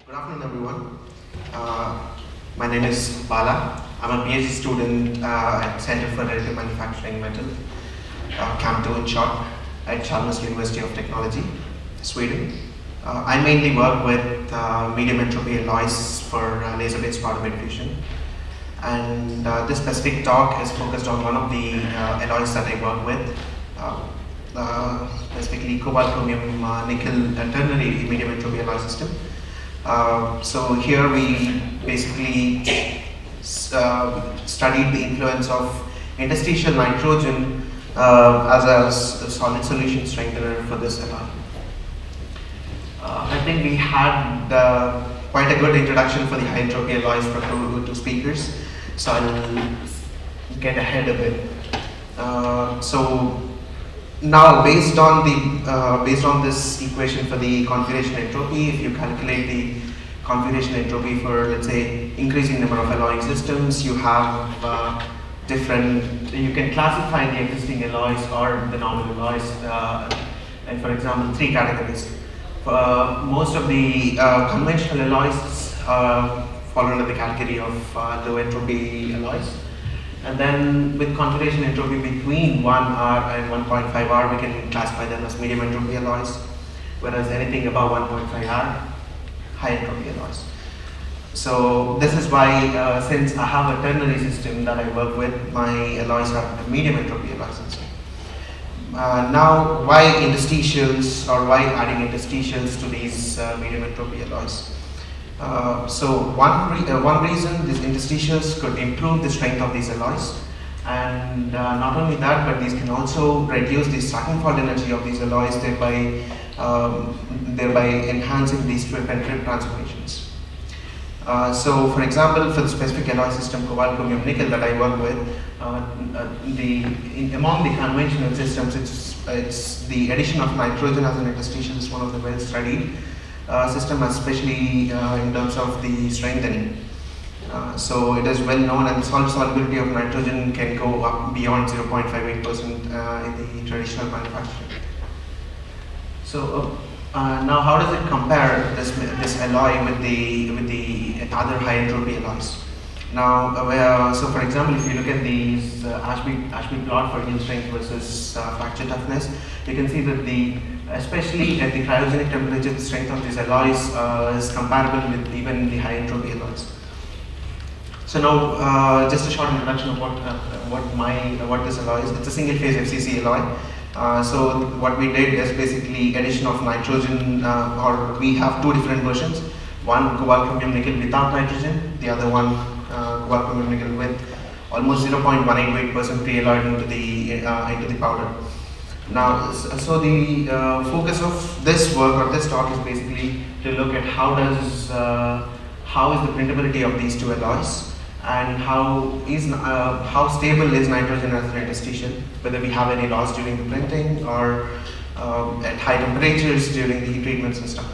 Good afternoon, everyone. My name is Bala. I'm a PhD student at Center for Additive Manufacturing Metal, Camp 2 in short, at Chalmers University of Technology, Sweden. I mainly work with medium entropy alloys for laser-based powder bed fusion. And this specific talk is focused on one of the alloys that I work with, specifically cobalt, chromium, nickel, ternary medium entropy alloy system. So here we basically studied the influence of interstitial nitrogen as a solid solution strengthener for this alloy. I think we had quite a good introduction for the high entropy alloys from two speakers, so I'll get ahead a bit. So now, based on this equation for the configuration entropy, if you calculate the configuration entropy for, let's say, increasing number of alloying systems, you have you can classify the existing alloys or the normal alloys, and for example, three categories. Most of the conventional alloys fall under the category of low entropy alloys. And then with configuration entropy between 1R and 1.5R, we can classify them as medium entropy alloys, whereas anything above 1.5R, high entropy alloys. So this is why, since I have a ternary system that I work with, my alloys are medium entropy alloy system. Now, why interstitials, or why adding interstitials to these medium entropy alloys? So one reason these interstitials could improve the strength of these alloys, and not only that, but these can also reduce the stacking fault energy of these alloys, thereby enhancing these trip and trip transformations. So for example, for the specific alloy system cobalt, chromium, nickel that I work with, among the conventional systems, it's the addition of nitrogen as an interstitial is one of the well studied system, especially in terms of the strengthening. So it is well known, and the solid solubility of nitrogen can go up beyond 0.58% in the traditional manufacturing. So now, how does it compare this alloy with the other high entropy alloys? Now, so for example, if you look at these Ashby plot for yield strength versus fracture toughness, you can see that especially at the cryogenic temperature, the strength of these alloys is comparable with even the high entropy alloys. So now, just a short introduction of what this alloy is. It's a single phase FCC alloy. So what we did is basically addition of nitrogen, or we have two different versions. One cobalt chromium nickel without nitrogen, the other one cobalt chromium nickel with almost 0.188% pre-alloyed into the powder. Now, so the focus of this work or this talk is basically to look at how is the printability of these two alloys, and how stable is nitrogen as an interstitial, whether we have any loss during the printing or at high temperatures during the heat treatments and stuff.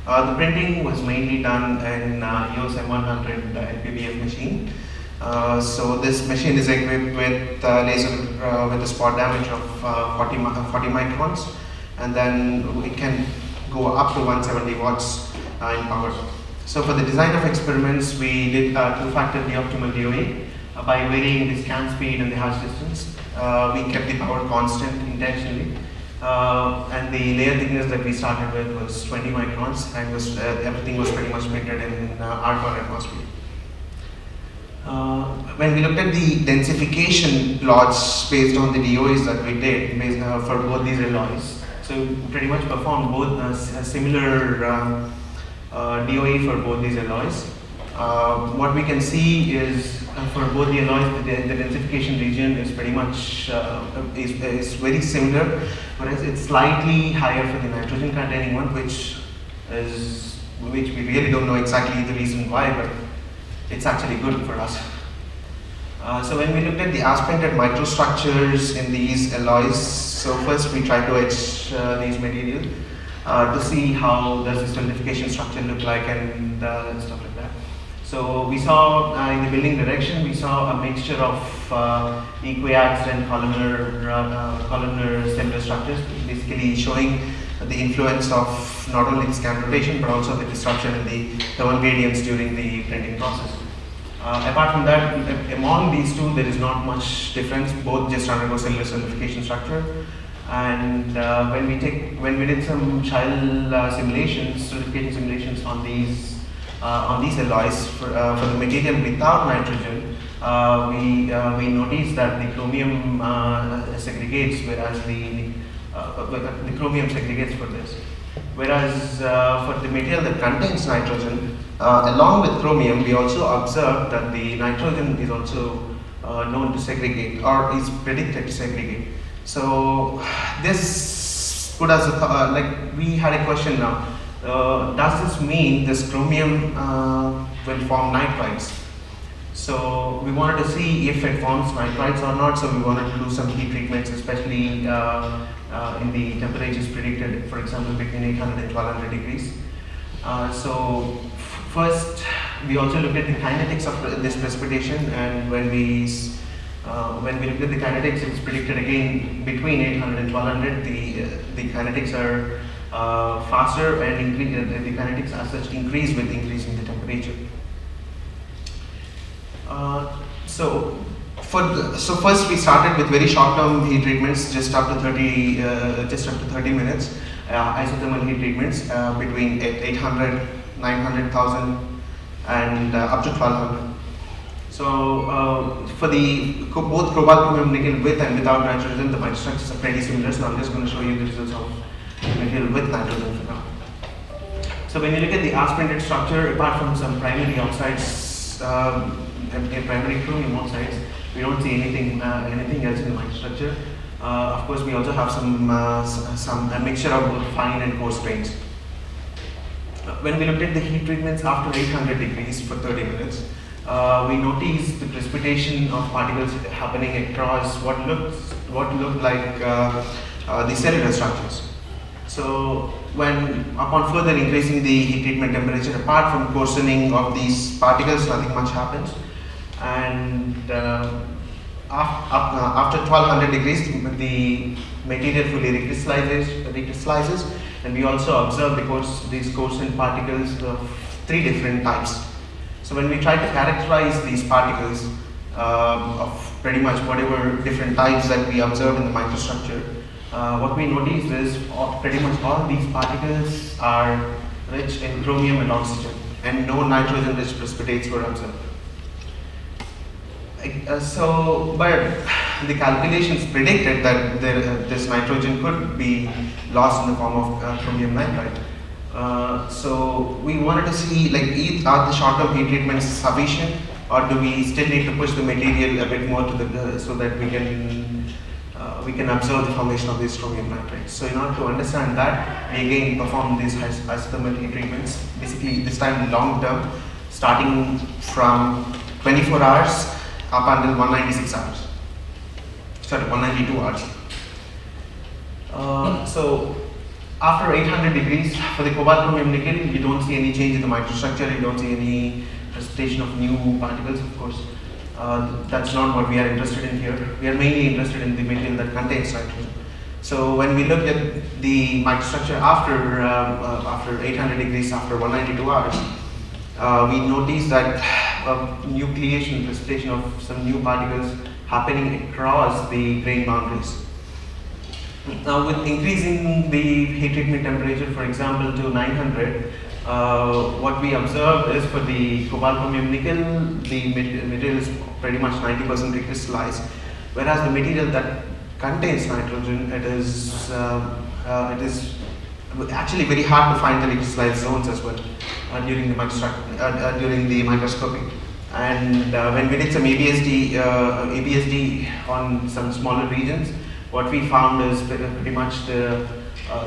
The printing was mainly done in EOS M100 LPBF machine. So this machine is equipped with laser with a spot damage of 40 microns, and then it can go up to 170 watts in power. So for the design of experiments, we did two-factor optimal DOA by varying the scan speed and the hash distance. We kept the power constant intentionally, and the layer thickness that we started with was 20 microns, and everything was pretty much printed in argon atmosphere. When we looked at the densification plots based on the DOAs that we did for both these alloys, so we pretty much performed both a similar DOA for both these alloys. What we can see is for both the alloys, the densification region is pretty much is very similar, whereas it's slightly higher for the nitrogen containing one, which we really don't know exactly the reason why, but it's actually good for us. So when we looked at the as-painted microstructures in these alloys, so first we tried to etch these materials to see how does the solidification structure look like and stuff like that. So we saw in the building direction, we saw a mixture of equiax and columnar cellular structures, basically showing the influence of not only the scan rotation but also the disruption in the thermal gradients during the printing process. Apart from that, among these two, there is not much difference. Both just undergo cellular solidification structure. And when we did some child simulations, solidification simulations on these alloys for the material without nitrogen, we noticed that the chromium segregates, whereas the chromium segregates for this. Whereas for the material that contains nitrogen, along with chromium, we also observed that the nitrogen is also known to segregate, or is predicted to segregate. So this put us we had a question now. Does this mean this chromium will form nitrides? So we wanted to see if it forms nitrides or not. So we wanted to do some heat treatments, especially in the temperatures predicted, for example, between 800 and 1200 degrees. So first, we also looked at the kinetics of this precipitation, and when we looked at the kinetics, it's predicted again between 800 and 1200. The kinetics are faster, and the kinetics as such increase with increasing the temperature. So first we started with very short-term heat treatments, just up to 30 minutes, isothermal heat treatments between 800, 900, 1000, and up to 1200. So for both cobalt, chromium, nickel with and without nitrogen, the microstructures are pretty similar. So I'm just going to show you the results of nickel with nitrogen for now. So when you look at the arc-printed structure, apart from some primary oxides, primary chromium oxides, we don't see anything else in the microstructure. Of course, we also have a mixture of both fine and coarse grains. When we looked at the heat treatments after 800 degrees for 30 minutes, we noticed the precipitation of particles happening across what looked like the cellular structures. So upon further increasing the heat treatment temperature, apart from coarsening of these particles, nothing much happens. And after 1200 degrees, the material fully recrystallizes, and we also observe these coarsened particles of 3 different types. So when we try to characterize these particles of pretty much whatever different types that we observe in the microstructure, what we notice is pretty much all these particles are rich in chromium and oxygen, and no nitrogen-rich precipitates were observed. But the calculations predicted that this nitrogen could be lost in the form of chromium nitride. So we wanted to see, are the short-term heat treatments sufficient, or do we still need to push the material a bit more to so that we can observe the formation of these chromium nitrides. So in order to understand that, we again perform these isothermal heat treatments, basically this time long-term, starting from 24 hours up until 192 hours. So after 800 degrees for the cobalt, chromium, nickel, you don't see any change in the microstructure, you don't see any precipitation of new particles, of course. That's not what we are interested in here. We are mainly interested in the material that contains nitrogen. So when we looked at the microstructure after 800 degrees, after 192 hours, we noticed that nucleation, precipitation of some new particles happening across the grain boundaries. Now, with increasing the heat treatment temperature, for example, to 900, what we observed is for the cobalt, chromium, nickel, the material is pretty much 90% recrystallized, whereas the material that contains nitrogen, it is actually very hard to find the recrystallized zones as well during the microscopy. And when we did some ABSD on some smaller regions, what we found is pretty much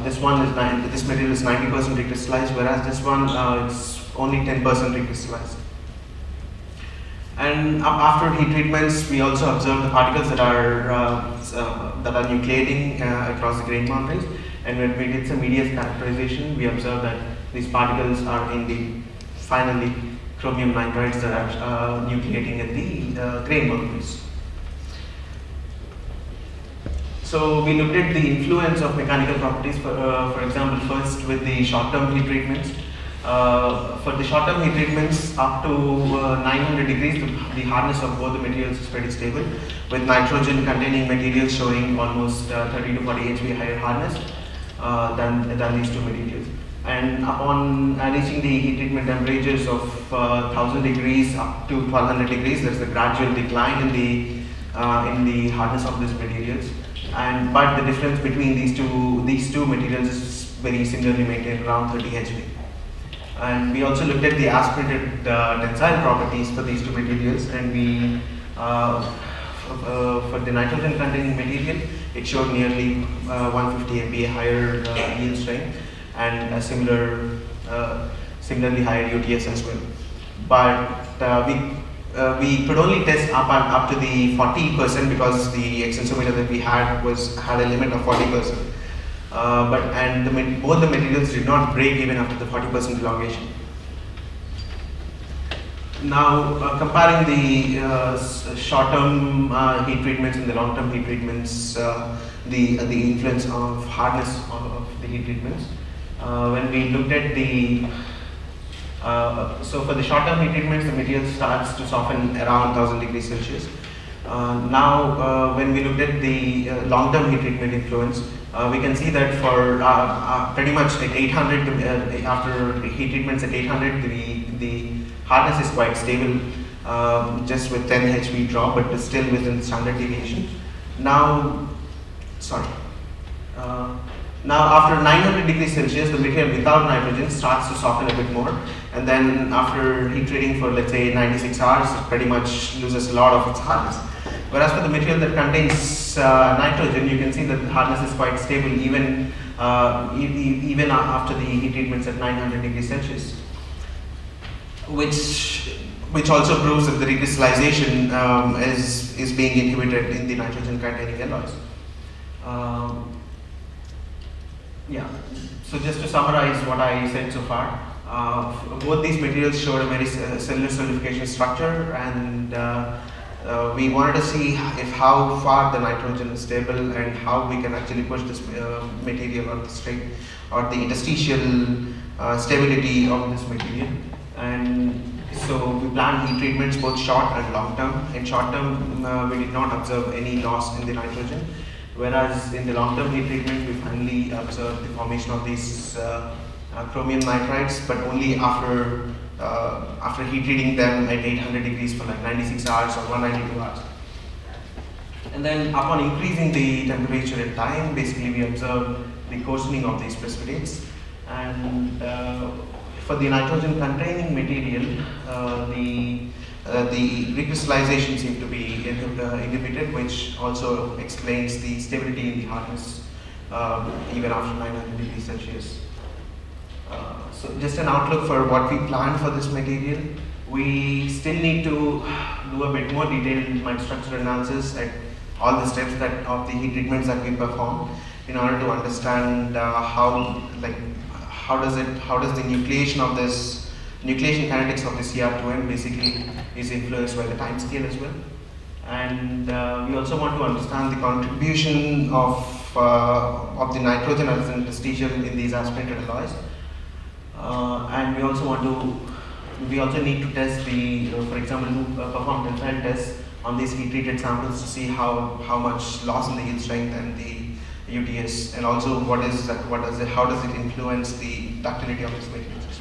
this material is 90% recrystallized, whereas this one it's only 10% recrystallized. And after heat treatments, we also observe the particles that are nucleating across the grain boundaries. And when we did some EDS characterization, we observed that these particles are indeed finally chromium nitrides that are nucleating at the grain boundaries. So So we looked at the influence of mechanical properties, for example, first with the short-term heat treatments. For the short-term heat treatments up to 900 degrees, the hardness of both the materials is pretty stable, with nitrogen containing materials showing almost 30 to 40 HV higher hardness than these two materials. And upon reaching the heat treatment temperatures of 1000 degrees up to 1200 degrees, there is a gradual decline in the hardness of these materials. But the difference between these two materials is very similarly maintained around 30 HV. And we also looked at the aspirated tensile properties for these two materials, and we for the nitrogen containing material, it showed nearly 150 MPa higher yield strength and a similarly higher UTS as well. But we could only test up to the 40% because the extensometer that we had had a limit of 40%. Both the materials did not break even after the 40% elongation. Now, comparing the short-term heat treatments and the long-term heat treatments, the influence of hardness of the heat treatments. When we looked at so for the short-term heat treatments, the material starts to soften around 1000 degrees Celsius. Now, when we looked at the long-term heat treatment influence, we can see that for pretty much at 800, after heat treatments at 800, the hardness is quite stable, just with 10 HV drop, but still within standard deviation. Now after 900 degrees Celsius, the material without nitrogen starts to soften a bit more, and then after heat treating for, let's say, 96 hours, it pretty much loses a lot of its hardness. Whereas for the material that contains nitrogen, you can see that the hardness is quite stable even after the heat treatments at 900 degrees Celsius, which also proves that the recrystallization is being inhibited in the nitrogen containing alloys. So just to summarize what I said so far, both these materials showed a very cellular solidification structure, and we wanted to see how far the nitrogen is stable and how we can actually push this material or the interstitial stability of this material. And so we planned heat treatments both short and long term. In short term, we did not observe any loss in the nitrogen, whereas in the long term heat treatment, we finally observed the formation of these chromium nitrides, but only after heat treating them at 800 degrees for like 96 hours or 192 hours. And then upon increasing the temperature and time, basically we observed the coarsening of these precipitates. And for the nitrogen containing material, the recrystallization seemed to be inhibited, which also explains the stability in the hardness even after 900 degrees Celsius. So just an outlook for what we planned for this material. We still need to do a bit more detailed microstructural analysis at all the steps of the heat treatments that we perform in order to understand how does the nucleation kinetics of the CR2M basically is influenced by the time scale as well. And we also want to understand the contribution of the nitrogen as an interstitial in these aspirated alloys. And we also need to test for example, perform tensile tests on these heat treated samples to see how much loss in the yield strength and the UTS, and also how does it influence the ductility of these materials as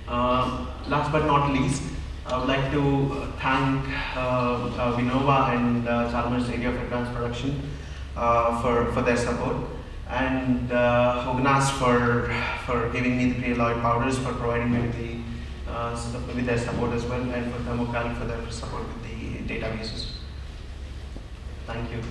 well. Last but not least, I would like to thank Vinova and Chalmers Area of Advanced Production for their support, and Hognas for giving me the pre-alloyed powders, for providing me with their support as well, and for Thermocal for their support with the databases. Thank you.